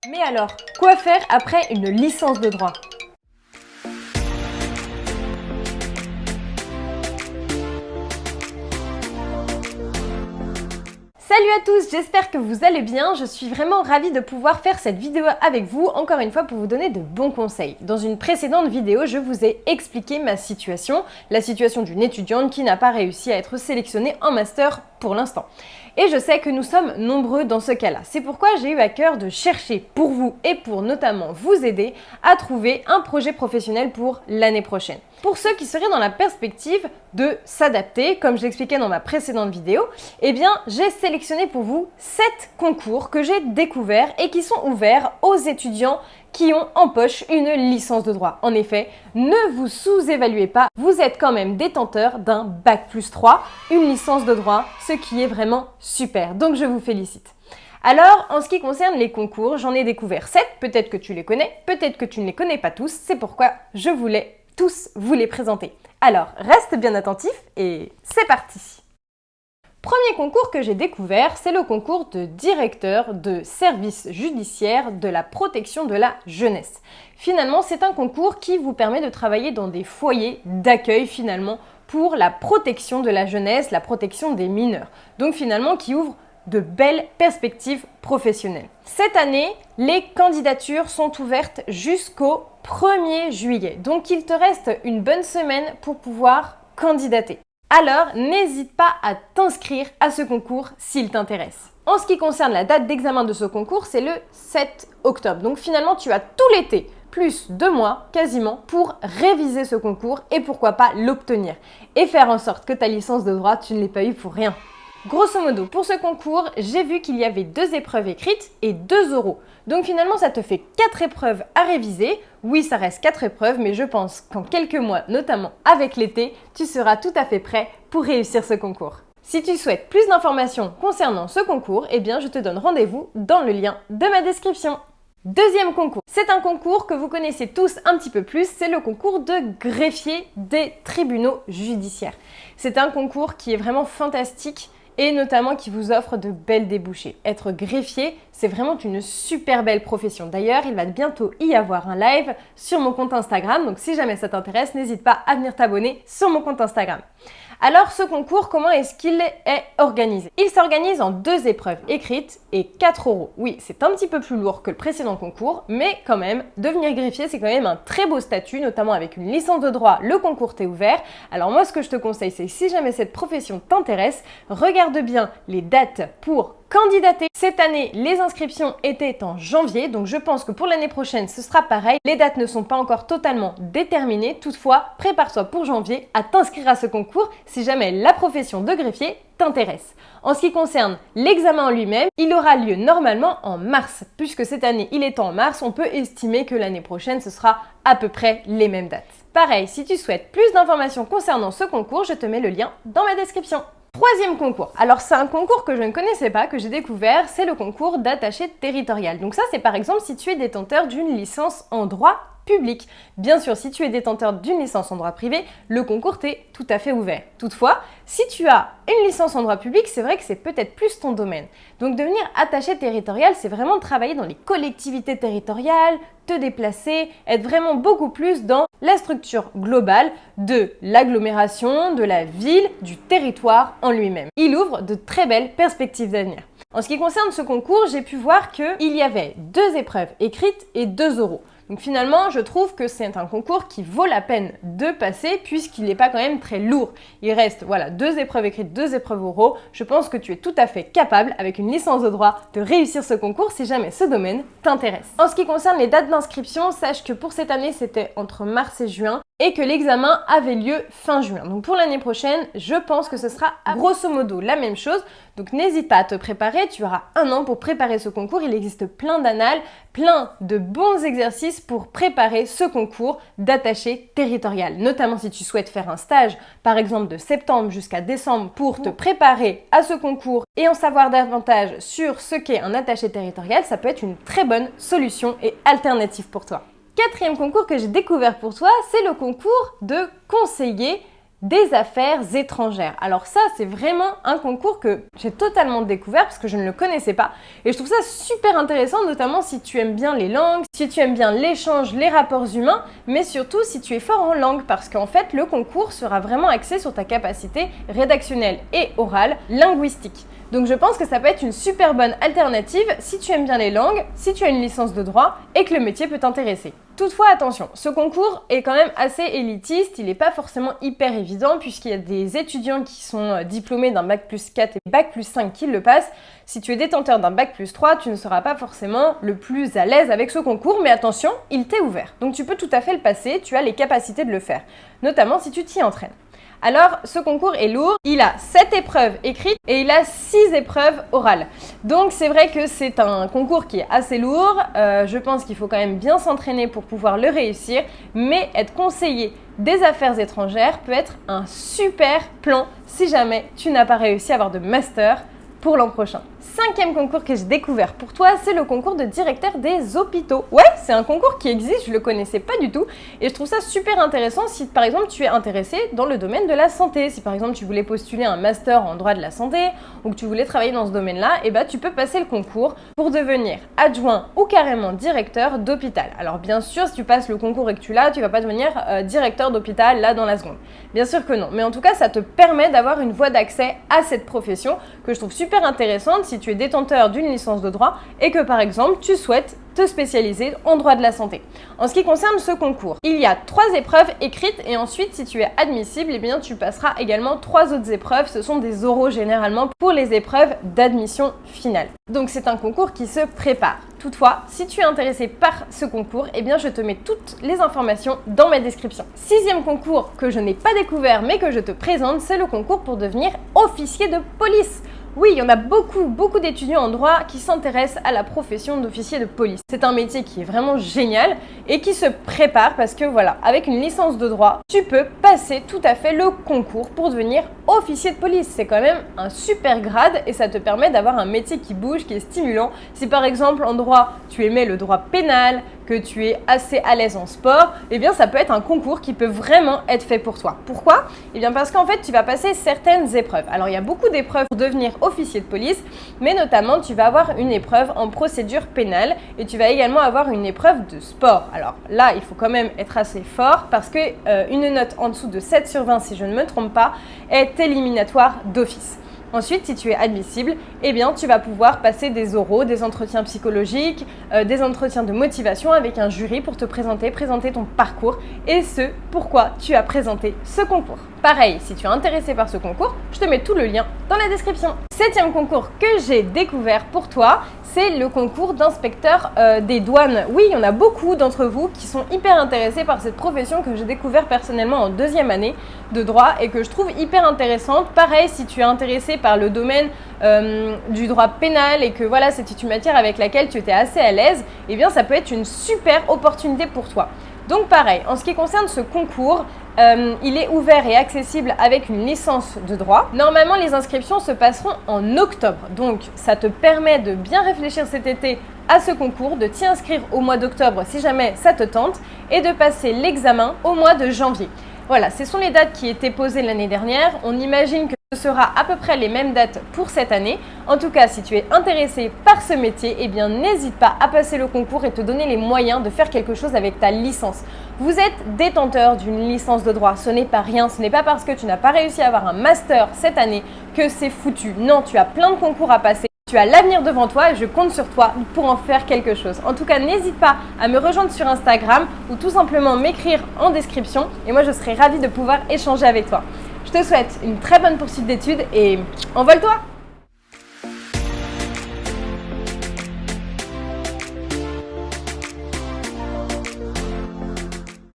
Mais alors, quoi faire après une licence de droit? Salut à tous, j'espère que vous allez bien. Je suis vraiment ravie de pouvoir faire cette vidéo avec vous, encore une fois pour vous donner de bons conseils. Dans une précédente vidéo, je vous ai expliqué ma situation, la situation d'une étudiante qui n'a pas réussi à être sélectionnée en master pour l'instant. Et je sais que nous sommes nombreux dans ce cas-là. C'est pourquoi j'ai eu à cœur de chercher pour vous et pour notamment vous aider à trouver un projet professionnel pour l'année prochaine. Pour ceux qui seraient dans la perspective de s'adapter, comme je l'expliquais dans ma précédente vidéo, eh bien j'ai sélectionné pour vous 7 concours que j'ai découverts et qui sont ouverts aux étudiants qui ont en poche une licence de droit. En effet, ne vous sous-évaluez pas, vous êtes quand même détenteur d'un Bac+3, une licence de droit, ce qui est vraiment super. Donc je vous félicite. Alors, en ce qui concerne les concours, j'en ai découvert 7, peut-être que tu les connais, peut-être que tu ne les connais pas tous, c'est pourquoi je voulais tous vous les présenter. Alors, reste bien attentif et c'est parti! Premier concours que j'ai découvert, c'est le concours de directeur de service judiciaire de la protection de la jeunesse. Finalement, c'est un concours qui vous permet de travailler dans des foyers d'accueil finalement pour la protection de la jeunesse, la protection des mineurs. Donc finalement, qui ouvre de belles perspectives professionnelles. Cette année, les candidatures sont ouvertes jusqu'au 1er juillet. Donc il te reste une bonne semaine pour pouvoir candidater. Alors, n'hésite pas à t'inscrire à ce concours s'il t'intéresse. En ce qui concerne la date d'examen de ce concours, c'est le 7 octobre. Donc finalement, tu as tout l'été, plus 2 mois quasiment, pour réviser ce concours et pourquoi pas l'obtenir. Et faire en sorte que ta licence de droit, tu ne l'aies pas eu pour rien. Grosso modo, pour ce concours, j'ai vu qu'il y avait 2 épreuves écrites et 2 oraux. Donc finalement, ça te fait 4 épreuves à réviser. Oui, ça reste 4 épreuves, mais je pense qu'en quelques mois, notamment avec l'été, tu seras tout à fait prêt pour réussir ce concours. Si tu souhaites plus d'informations concernant ce concours, eh bien je te donne rendez-vous dans le lien de ma description. Deuxième concours. C'est un concours que vous connaissez tous un petit peu plus, c'est le concours de greffier des tribunaux judiciaires. C'est un concours qui est vraiment fantastique et notamment qui vous offre de belles débouchés. Être greffier, c'est vraiment une super belle profession. D'ailleurs, il va bientôt y avoir un live sur mon compte Instagram, donc si jamais ça t'intéresse, n'hésite pas à venir t'abonner sur mon compte Instagram. Alors ce concours, comment est-ce qu'il est organisé? Il s'organise en 2 épreuves écrites et 4 oraux. Oui, c'est un petit peu plus lourd que le précédent concours, mais quand même, devenir greffier, c'est quand même un très beau statut, notamment avec une licence de droit, le concours t'est ouvert. Alors moi, ce que je te conseille, c'est si jamais cette profession t'intéresse, regarde bien les dates pour candidater. Cette année, les inscriptions étaient en janvier, donc je pense que pour l'année prochaine, ce sera pareil. Les dates ne sont pas encore totalement déterminées. Toutefois, prépare-toi pour janvier à t'inscrire à ce concours si jamais la profession de greffier t'intéresse. En ce qui concerne l'examen en lui-même, il aura lieu normalement en mars. Puisque cette année, il est en mars, on peut estimer que l'année prochaine, ce sera à peu près les mêmes dates. Pareil, si tu souhaites plus d'informations concernant ce concours, je te mets le lien dans ma description. Troisième concours. Alors c'est un concours que je ne connaissais pas, que j'ai découvert, c'est le concours d'attaché territorial. Donc ça c'est par exemple si tu es détenteur d'une licence en droit public. Bien sûr, si tu es détenteur d'une licence en droit privé, le concours t'est tout à fait ouvert. Toutefois, si tu as une licence en droit public, c'est vrai que c'est peut-être plus ton domaine. Donc devenir attaché territorial, c'est vraiment travailler dans les collectivités territoriales, te déplacer, être vraiment beaucoup plus dans la structure globale de l'agglomération, de la ville, du territoire en lui-même. Il ouvre de très belles perspectives d'avenir. En ce qui concerne ce concours, j'ai pu voir qu'il y avait 2 épreuves écrites et 2 oraux. Donc finalement, je trouve que c'est un concours qui vaut la peine de passer puisqu'il n'est pas quand même très lourd. Il reste, voilà, 2 épreuves écrites, 2 épreuves oraux. Je pense que tu es tout à fait capable, avec une licence de droit, de réussir ce concours si jamais ce domaine t'intéresse. En ce qui concerne les dates d'inscription, sache que pour cette année, c'était entre mars et juin et que l'examen avait lieu fin juin. Donc pour l'année prochaine, je pense que ce sera grosso modo la même chose. Donc n'hésite pas à te préparer, tu auras 1 an pour préparer ce concours. Il existe plein d'annales, plein de bons exercices pour préparer ce concours d'attaché territorial. Notamment si tu souhaites faire un stage, par exemple de septembre jusqu'à décembre, pour te préparer à ce concours et en savoir davantage sur ce qu'est un attaché territorial, ça peut être une très bonne solution et alternative pour toi. 4e concours que j'ai découvert pour toi, c'est le concours de conseiller des affaires étrangères. Alors ça, c'est vraiment un concours que j'ai totalement découvert parce que je ne le connaissais pas et je trouve ça super intéressant, notamment si tu aimes bien les langues, si tu aimes bien l'échange, les rapports humains, mais surtout si tu es fort en langue parce qu'en fait, le concours sera vraiment axé sur ta capacité rédactionnelle et orale, linguistique. Donc je pense que ça peut être une super bonne alternative si tu aimes bien les langues, si tu as une licence de droit et que le métier peut t'intéresser. Toutefois, attention, ce concours est quand même assez élitiste, il n'est pas forcément hyper évident puisqu'il y a des étudiants qui sont diplômés d'un bac plus 4 et bac plus 5 qui le passent. Si tu es détenteur d'un bac plus 3, tu ne seras pas forcément le plus à l'aise avec ce concours, mais attention, il t'est ouvert. Donc tu peux tout à fait le passer, tu as les capacités de le faire, notamment si tu t'y entraînes. Alors, ce concours est lourd, il a 7 épreuves écrites et il a 6 épreuves orales. Donc c'est vrai que c'est un concours qui est assez lourd, je pense qu'il faut quand même bien s'entraîner pour pouvoir le réussir, mais être conseiller des affaires étrangères peut être un super plan si jamais tu n'as pas réussi à avoir de master pour l'an prochain. 5e concours que j'ai découvert pour toi, c'est le concours de directeur des hôpitaux. Ouais, c'est un concours qui existe, je le connaissais pas du tout et je trouve ça super intéressant si par exemple tu es intéressé dans le domaine de la santé. Si par exemple tu voulais postuler un master en droit de la santé ou que tu voulais travailler dans ce domaine-là, et tu peux passer le concours pour devenir adjoint ou carrément directeur d'hôpital. Alors bien sûr, si tu passes le concours et que tu l'as, tu vas pas devenir directeur d'hôpital là dans la seconde. Bien sûr que non, mais en tout cas ça te permet d'avoir une voie d'accès à cette profession que je trouve super intéressante si tu es détenteur d'une licence de droit et que par exemple tu souhaites te spécialiser en droit de la santé. En ce qui concerne ce concours, il y a 3 épreuves écrites et ensuite si tu es admissible, tu passeras également 3 autres épreuves. Ce sont des oraux généralement pour les épreuves d'admission finale. Donc c'est un concours qui se prépare. Toutefois, si tu es intéressé par ce concours, je te mets toutes les informations dans ma description. 6e concours que je n'ai pas découvert mais que je te présente, c'est le concours pour devenir officier de police. Oui, il y en a beaucoup d'étudiants en droit qui s'intéressent à la profession d'officier de police. C'est un métier qui est vraiment génial et qui se prépare parce que voilà, avec une licence de droit, tu peux passer tout à fait le concours pour devenir officier de police. C'est quand même un super grade et ça te permet d'avoir un métier qui bouge, qui est stimulant. Si par exemple en droit, tu aimais le droit pénal, que tu es assez à l'aise en sport, ça peut être un concours qui peut vraiment être fait pour toi. Pourquoi ? Parce qu'en fait, tu vas passer certaines épreuves. Alors, il y a beaucoup d'épreuves pour devenir officier de police, mais notamment, tu vas avoir une épreuve en procédure pénale et tu vas également avoir une épreuve de sport. Alors là, il faut quand même être assez fort parce que une note en dessous de 7 sur 20, si je ne me trompe pas, est éliminatoire d'office. Ensuite, si tu es admissible, tu vas pouvoir passer des oraux, des entretiens psychologiques, des entretiens de motivation avec un jury pour te présenter ton parcours et ce pourquoi tu as présenté ce concours. Pareil, si tu es intéressé par ce concours, je te mets tout le lien dans la description. 7e concours que j'ai découvert pour toi, c'est le concours d'inspecteur des douanes. Oui, il y en a beaucoup d'entre vous qui sont hyper intéressés par cette profession que j'ai découvert personnellement en 2e année de droit et que je trouve hyper intéressante. Pareil, si tu es intéressé par le domaine du droit pénal et que voilà, c'est une matière avec laquelle tu étais assez à l'aise, ça peut être une super opportunité pour toi. Donc pareil, en ce qui concerne ce concours, il est ouvert et accessible avec une licence de droit. Normalement, les inscriptions se passeront en octobre. Donc, ça te permet de bien réfléchir cet été à ce concours, de t'y inscrire au mois d'octobre si jamais ça te tente et de passer l'examen au mois de janvier. Voilà, ce sont les dates qui étaient posées l'année dernière. On imagine que ce sera à peu près les mêmes dates pour cette année. En tout cas, si tu es intéressé par ce métier, n'hésite pas à passer le concours et te donner les moyens de faire quelque chose avec ta licence. Vous êtes détenteur d'une licence de droit, ce n'est pas rien, ce n'est pas parce que tu n'as pas réussi à avoir un master cette année que c'est foutu. Non, tu as plein de concours à passer. Tu as l'avenir devant toi et je compte sur toi pour en faire quelque chose. En tout cas, n'hésite pas à me rejoindre sur Instagram ou tout simplement m'écrire en description et moi je serai ravie de pouvoir échanger avec toi. Je te souhaite une très bonne poursuite d'études et envole-toi!